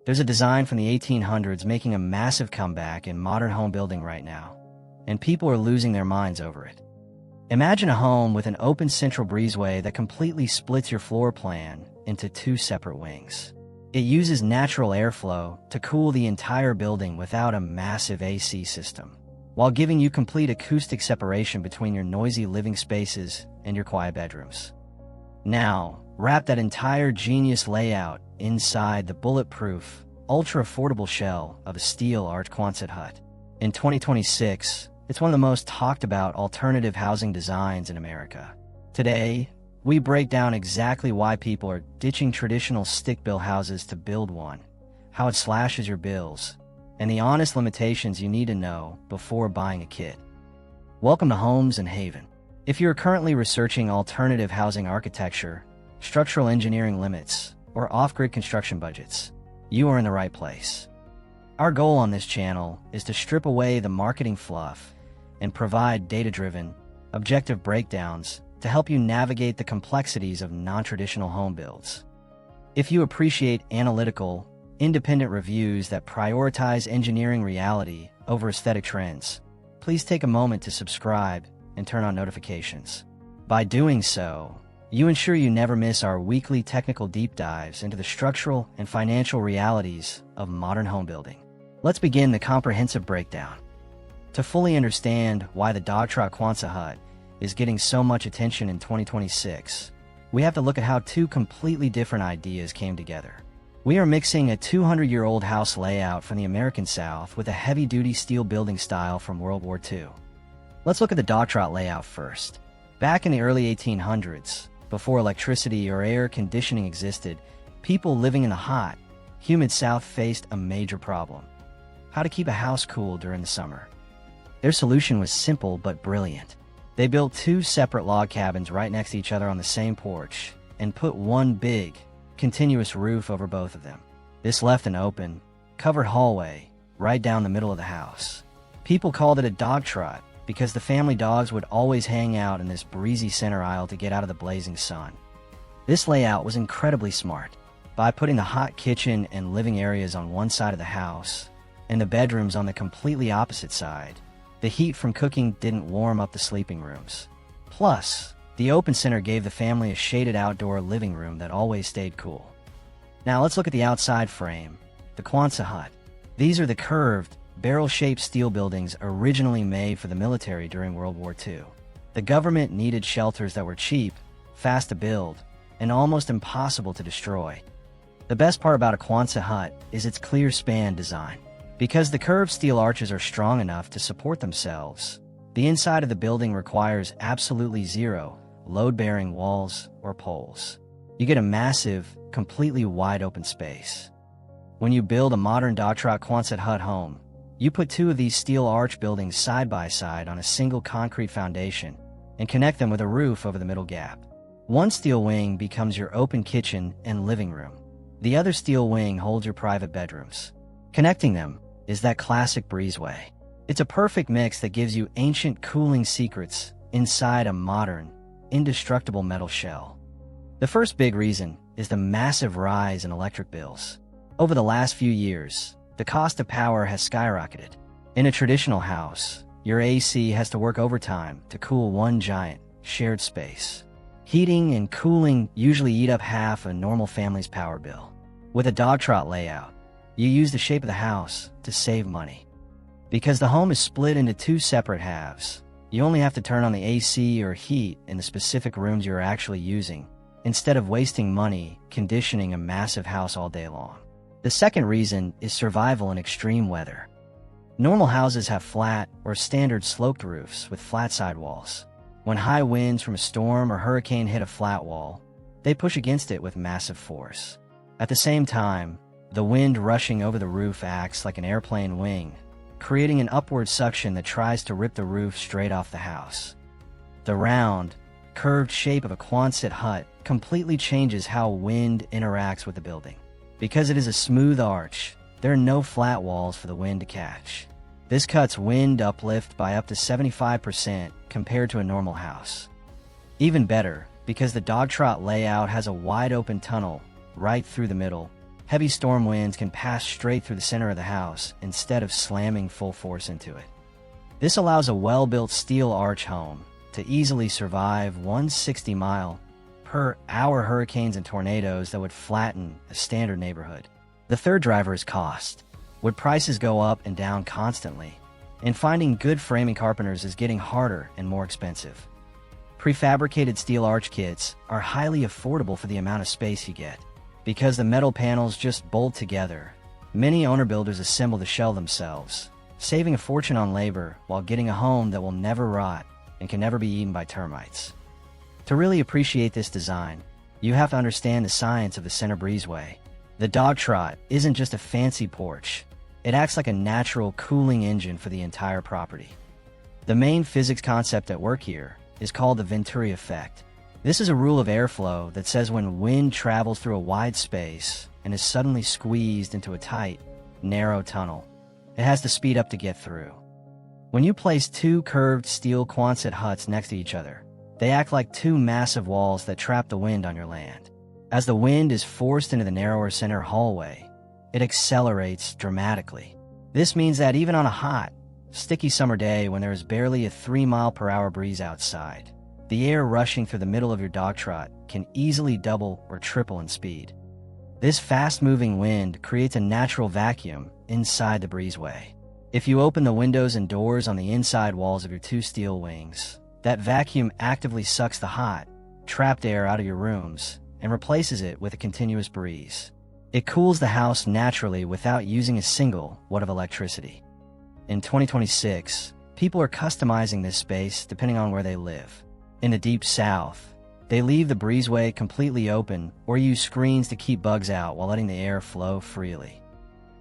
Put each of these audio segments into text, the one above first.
There's a design from the 1800s making a massive comeback in modern home building right now, and people are losing their minds over it. Imagine a home with an open central breezeway that completely splits your floor plan into two separate wings. It uses natural airflow to cool the entire building without a massive AC system, while giving you complete acoustic separation between your noisy living spaces and your quiet bedrooms. Now, wrap that entire genius layout inside the bulletproof, ultra-affordable shell of a steel arch Quonset hut. In 2026, it's one of the most talked about alternative housing designs in America. Today, we break down exactly why people are ditching traditional stick-built houses to build one, how it slashes your bills, and the honest limitations you need to know before buying a kit. Welcome to Homes and Haven. If you're currently researching alternative housing architecture, structural engineering limits, or off-grid construction budgets, you are in the right place. Our goal on this channel is to strip away the marketing fluff and provide data-driven, objective breakdowns to help you navigate the complexities of non-traditional home builds. If you appreciate analytical, independent reviews that prioritize engineering reality over aesthetic trends, please take a moment to subscribe and turn on notifications. By doing so, you ensure you never miss our weekly technical deep dives into the structural and financial realities of modern home building. Let's begin the comprehensive breakdown. To fully understand why the Dogtrot Quonset Hut is getting so much attention in 2026, we have to look at how two completely different ideas came together. We are mixing a 200-year-old house layout from the American South with a heavy-duty steel building style from World War II. Let's look at the Dogtrot layout first. Back in the early 1800s, before electricity or air conditioning existed, people living in the hot, humid South faced a major problem: how to keep a house cool during the summer. Their solution was simple but brilliant. They built two separate log cabins right next to each other on the same porch and put one big, continuous roof over both of them. This left an open, covered hallway right down the middle of the house. People called it a dog trot because the family dogs would always hang out in this breezy center aisle to get out of the blazing sun. This layout was incredibly smart. By putting the hot kitchen and living areas on one side of the house and the bedrooms on the completely opposite side, the heat from cooking didn't warm up the sleeping rooms. Plus, the open center gave the family a shaded outdoor living room that always stayed cool. Now let's look at the outside frame, the Quonset Hut. These are the curved, barrel-shaped steel buildings originally made for the military during World War II. The government needed shelters that were cheap, fast to build, and almost impossible to destroy. The best part about a Quonset Hut is its clear span design. Because the curved steel arches are strong enough to support themselves, the inside of the building requires absolutely zero load-bearing walls or poles. You get a massive, completely wide-open space. When you build a modern Dogtrot Quonset Hut home, you put two of these steel arch buildings side by side on a single concrete foundation and connect them with a roof over the middle gap. One steel wing becomes your open kitchen and living room. The other steel wing holds your private bedrooms. Connecting them is that classic breezeway. It's a perfect mix that gives you ancient cooling secrets inside a modern, indestructible metal shell. The first big reason is the massive rise in electric bills. Over the last few years, the cost of power has skyrocketed. In a traditional house, your AC has to work overtime to cool one giant, shared space. Heating and cooling usually eat up half a normal family's power bill. With a Dogtrot layout, you use the shape of the house to save money. Because the home is split into two separate halves, you only have to turn on the AC or heat in the specific rooms you're actually using, instead of wasting money conditioning a massive house all day long. The second reason is survival in extreme weather. Normal houses have flat or standard sloped roofs with flat sidewalls. When high winds from a storm or hurricane hit a flat wall, they push against it with massive force. At the same time, the wind rushing over the roof acts like an airplane wing, creating an upward suction that tries to rip the roof straight off the house. The round, curved shape of a Quonset hut completely changes how wind interacts with the building. Because it is a smooth arch, there are no flat walls for the wind to catch. This cuts wind uplift by up to 75% compared to a normal house. Even better, because the Dogtrot layout has a wide open tunnel right through the middle, heavy storm winds can pass straight through the center of the house instead of slamming full force into it. This allows a well-built steel arch home to easily survive 160-mile-per-hour hurricanes and tornadoes that would flatten a standard neighborhood. The third driver is cost. Wood prices go up and down constantly, and finding good framing carpenters is getting harder and more expensive. Prefabricated steel arch kits are highly affordable for the amount of space you get. Because the metal panels just bolt together, many owner-builders assemble the shell themselves, saving a fortune on labor while getting a home that will never rot and can never be eaten by termites. To really appreciate this design, you have to understand the science of the center breezeway. The Dogtrot isn't just a fancy porch. It acts like a natural cooling engine for the entire property. The main physics concept at work here is called the Venturi effect. This is a rule of airflow that says when wind travels through a wide space and is suddenly squeezed into a tight, narrow tunnel, it has to speed up to get through. When you place two curved steel Quonset huts next to each other, they act like two massive walls that trap the wind on your land. As the wind is forced into the narrower center hallway, it accelerates dramatically. This means that even on a hot, sticky summer day when there is barely a 3-mile-per-hour breeze outside, the air rushing through the middle of your Dogtrot can easily double or triple in speed. This fast-moving wind creates a natural vacuum inside the breezeway. If you open the windows and doors on the inside walls of your two steel wings, that vacuum actively sucks the hot, trapped air out of your rooms and replaces it with a continuous breeze. It cools the house naturally without using a single watt of electricity. In 2026, people are customizing this space depending on where they live. In the Deep South, they leave the breezeway completely open or use screens to keep bugs out while letting the air flow freely.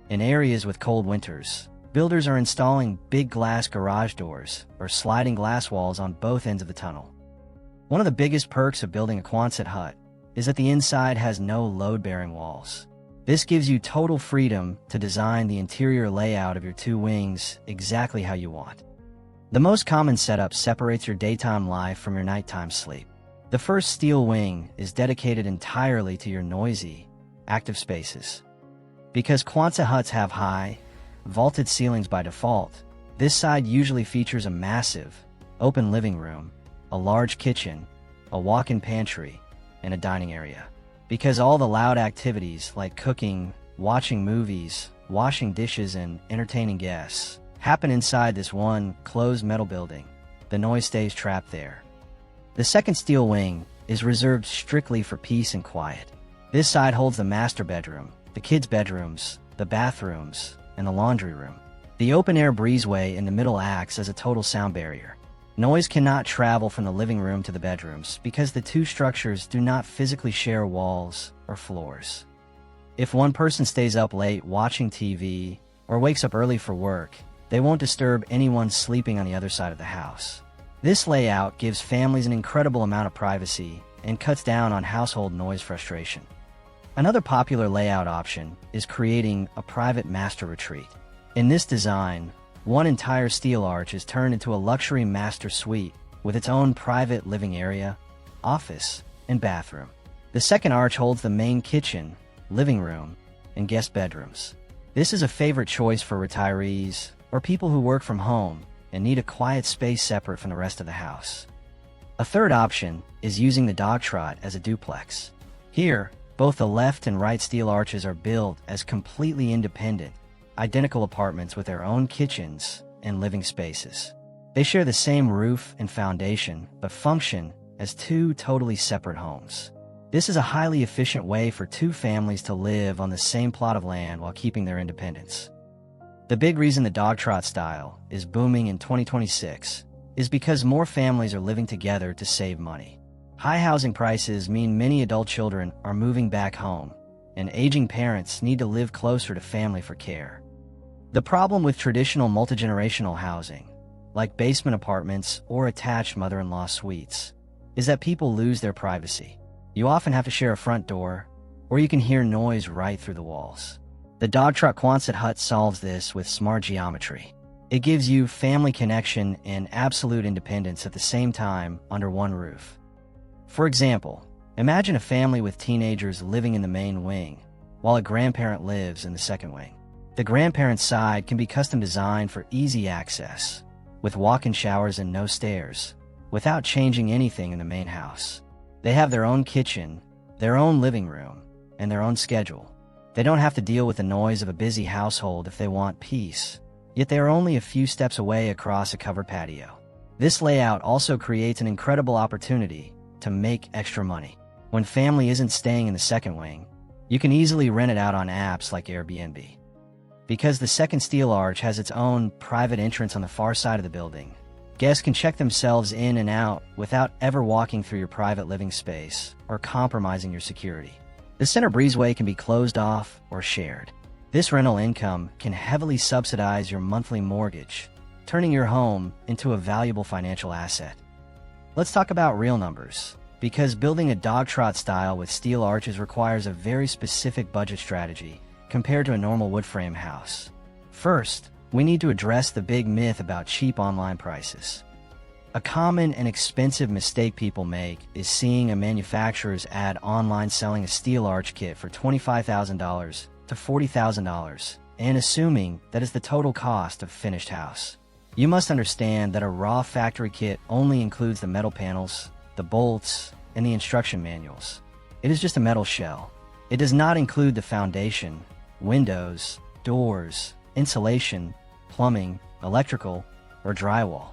In areas with cold winters, builders are installing big glass garage doors or sliding glass walls on both ends of the tunnel. One of the biggest perks of building a Quonset hut is that the inside has no load-bearing walls. This gives you total freedom to design the interior layout of your two wings exactly how you want. The most common setup separates your daytime life from your nighttime sleep. The first steel wing is dedicated entirely to your noisy, active spaces. Because Quonset huts have high, vaulted ceilings by default, this side usually features a massive, open living room, a large kitchen, a walk-in pantry, and a dining area. Because all the loud activities like cooking, watching movies, washing dishes, and entertaining guests happen inside this one closed metal building, the noise stays trapped there. The second steel wing is reserved strictly for peace and quiet. This side holds the master bedroom, the kids' bedrooms, the bathrooms, and the laundry room. The open-air breezeway in the middle acts as a total sound barrier. Noise cannot travel from the living room to the bedrooms because the two structures do not physically share walls or floors. If one person stays up late watching TV or wakes up early for work, they won't disturb anyone sleeping on the other side of the house. This layout gives families an incredible amount of privacy and cuts down on household noise frustration. Another popular layout option is creating a private master retreat. In this design, one entire steel arch is turned into a luxury master suite with its own private living area, office, and bathroom. The second arch holds the main kitchen, living room, and guest bedrooms. This is a favorite choice for retirees or people who work from home and need a quiet space separate from the rest of the house. A third option is using the Dogtrot as a duplex. Here, both the left and right steel arches are built as completely independent, identical apartments with their own kitchens and living spaces. They share the same roof and foundation, but function as two totally separate homes. This is a highly efficient way for two families to live on the same plot of land while keeping their independence. The big reason the Dogtrot style is booming in 2026 is because more families are living together to save money. High housing prices mean many adult children are moving back home, and aging parents need to live closer to family for care. The problem with traditional multigenerational housing, like basement apartments or attached mother-in-law suites, is that people lose their privacy. You often have to share a front door, or you can hear noise right through the walls. The Dogtrot Quonset Hut solves this with smart geometry. It gives you family connection and absolute independence at the same time under one roof. For example, imagine a family with teenagers living in the main wing, while a grandparent lives in the second wing. The grandparent's side can be custom designed for easy access, with walk-in showers and no stairs, without changing anything in the main house. They have their own kitchen, their own living room, and their own schedule. They don't have to deal with the noise of a busy household if they want peace, yet they are only a few steps away across a covered patio. This layout also creates an incredible opportunity to make extra money. When family isn't staying in the second wing, you can easily rent it out on apps like Airbnb. Because the second steel arch has its own private entrance on the far side of the building, guests can check themselves in and out without ever walking through your private living space or compromising your security. The center breezeway can be closed off or shared. This rental income can heavily subsidize your monthly mortgage, turning your home into a valuable financial asset. Let's talk about real numbers, because building a Dogtrot style with steel arches requires a very specific budget strategy compared to a normal wood frame house. First, we need to address the big myth about cheap online prices. A common and expensive mistake people make is seeing a manufacturer's ad online selling a steel arch kit for $25,000 to $40,000 and assuming that is the total cost of a finished house. You must understand that a raw factory kit only includes the metal panels, the bolts, and the instruction manuals. It is just a metal shell. It does not include the foundation, windows, doors, insulation, plumbing, electrical, or drywall.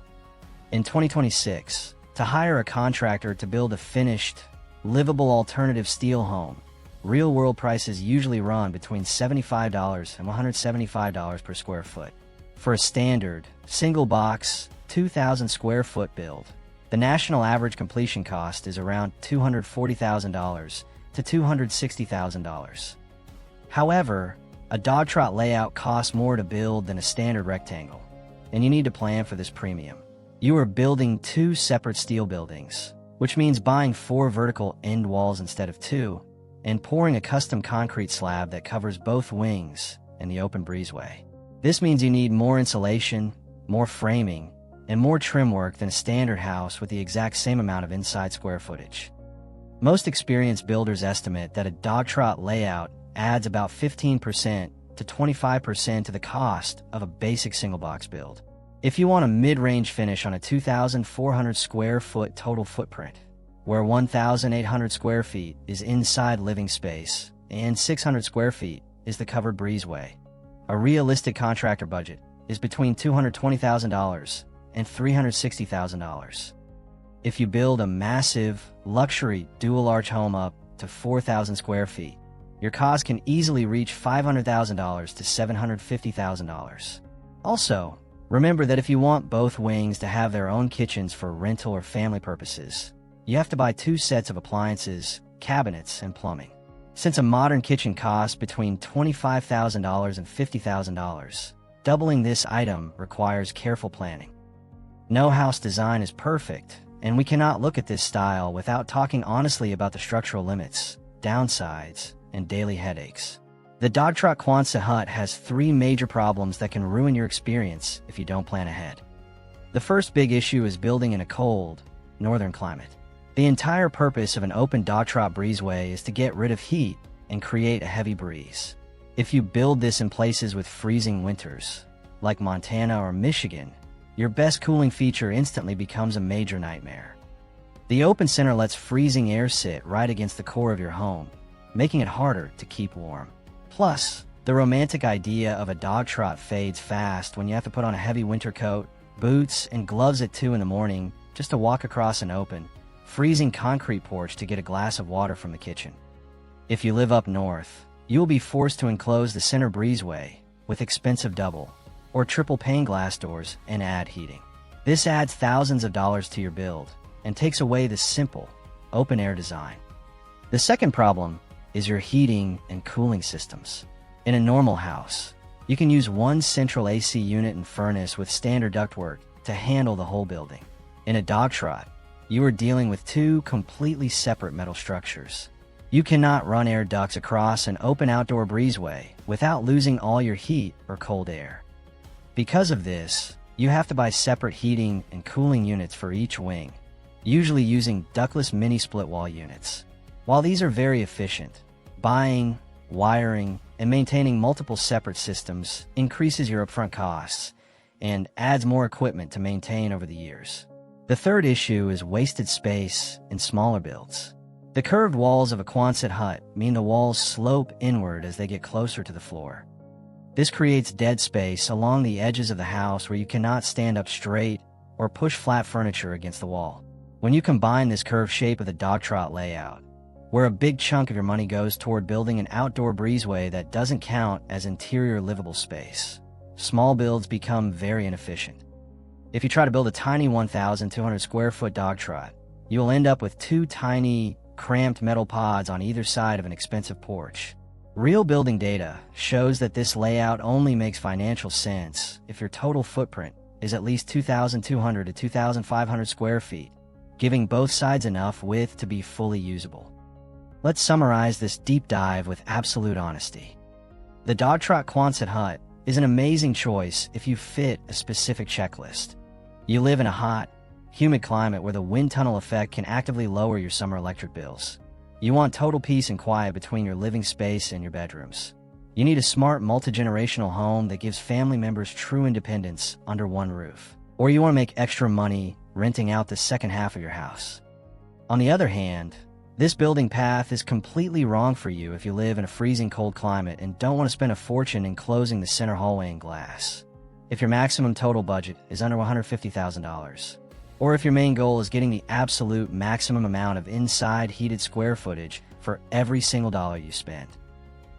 In 2026, to hire a contractor to build a finished, livable alternative steel home, real-world prices usually run between $75 and $175 per square foot. For a standard, single-box, 2,000 square foot build, the national average completion cost is around $240,000 to $260,000. However, a Dogtrot layout costs more to build than a standard rectangle, and you need to plan for this premium. You are building two separate steel buildings, which means buying 4 vertical end walls instead of 2, and pouring a custom concrete slab that covers both wings and the open breezeway. This means you need more insulation, more framing, and more trim work than a standard house with the exact same amount of inside square footage. Most experienced builders estimate that a Dogtrot layout adds about 15% to 25% to the cost of a basic single-box build. If you want a mid-range finish on a 2,400 square foot total footprint, where 1,800 square feet is inside living space and 600 square feet is the covered breezeway, a realistic contractor budget is between $220,000 and $360,000. If you build a massive, luxury dual-arch home up to 4,000 square feet, your cost can easily reach $500,000 to $750,000. Also, remember that if you want both wings to have their own kitchens for rental or family purposes, you have to buy 2 sets of appliances, cabinets, and plumbing. Since a modern kitchen costs between $25,000 and $50,000, doubling this item requires careful planning. No house design is perfect, and we cannot look at this style without talking honestly about the structural limits, downsides, and daily headaches. The Dogtrot Quonset Hut has 3 major problems that can ruin your experience if you don't plan ahead. The first big issue is building in a cold, northern climate. The entire purpose of an open Dogtrot breezeway is to get rid of heat and create a heavy breeze. If you build this in places with freezing winters, like Montana or Michigan, your best cooling feature instantly becomes a major nightmare. The open center lets freezing air sit right against the core of your home, making it harder to keep warm. Plus, the romantic idea of a Dogtrot fades fast when you have to put on a heavy winter coat, boots, and gloves at 2 in the morning just to walk across an open, freezing concrete porch to get a glass of water from the kitchen. If you live up north, you will be forced to enclose the center breezeway with expensive double or triple pane glass doors and add heating. This adds thousands of dollars to your build and takes away the simple, open-air design. The second problem is your heating and cooling systems. In a normal house, you can use one central AC unit and furnace with standard ductwork to handle the whole building. In a Dogtrot, you are dealing with 2 completely separate metal structures. You cannot run air ducts across an open outdoor breezeway without losing all your heat or cold air. Because of this, you have to buy separate heating and cooling units for each wing, usually using ductless mini split wall units. While these are very efficient, buying wiring, and maintaining multiple separate systems increases your upfront costs and adds more equipment to maintain over the years. The third issue is wasted space in smaller builds. The curved walls of a Quonset hut mean the walls slope inward as they get closer to the floor. This creates dead space along the edges of the house where you cannot stand up straight or push flat furniture against the wall. When you combine this curved shape with a Dogtrot layout, where a big chunk of your money goes toward building an outdoor breezeway that doesn't count as interior livable space, small builds become very inefficient. If you try to build a tiny 1,200 square foot Dogtrot, you will end up with two tiny, cramped metal pods on either side of an expensive porch. Real building data shows that this layout only makes financial sense if your total footprint is at least 2,200 to 2,500 square feet, giving both sides enough width to be fully usable. Let's summarize this deep dive with absolute honesty. The Dogtrot Quonset Hut is an amazing choice if you fit a specific checklist. You live in a hot, humid climate where the wind tunnel effect can actively lower your summer electric bills. You want total peace and quiet between your living space and your bedrooms. You need a smart, multi-generational home that gives family members true independence under one roof. Or you want to make extra money renting out the second half of your house. On the other hand, this building path is completely wrong for you if you live in a freezing cold climate and don't want to spend a fortune enclosing the center hallway in glass. If your maximum total budget is under $150,000, or if your main goal is getting the absolute maximum amount of inside heated square footage for every single dollar you spend.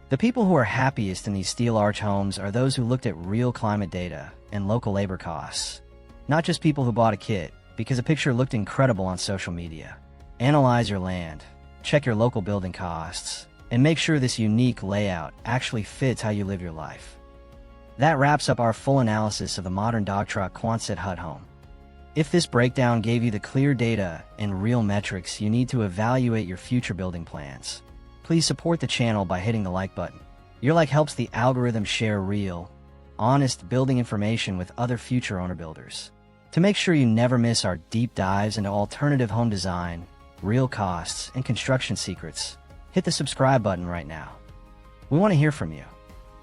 The people who are happiest in these steel arch homes are those who looked at real climate data and local labor costs, not just people who bought a kit because a picture looked incredible on social media. Analyze your land, check your local building costs, and make sure this unique layout actually fits how you live your life. That wraps up our full analysis of the modern Dogtrot Quonset Hut home. If this breakdown gave you the clear data and real metrics you need to evaluate your future building plans, please support the channel by hitting the like button. Your like helps the algorithm share real, honest building information with other future owner builders. To make sure you never miss our deep dives into alternative home design, real costs, and construction secrets, hit the subscribe button right now. We want to hear from you.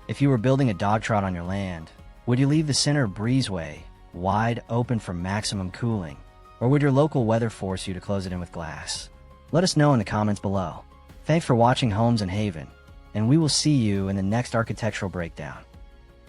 If you were building a Dogtrot on your land, would you leave the center breezeway wide open for maximum cooling, or would your local weather force you to close it in with glass? Let us know in the comments below. Thanks for watching Homes in Haven, and we will see you in the next architectural breakdown.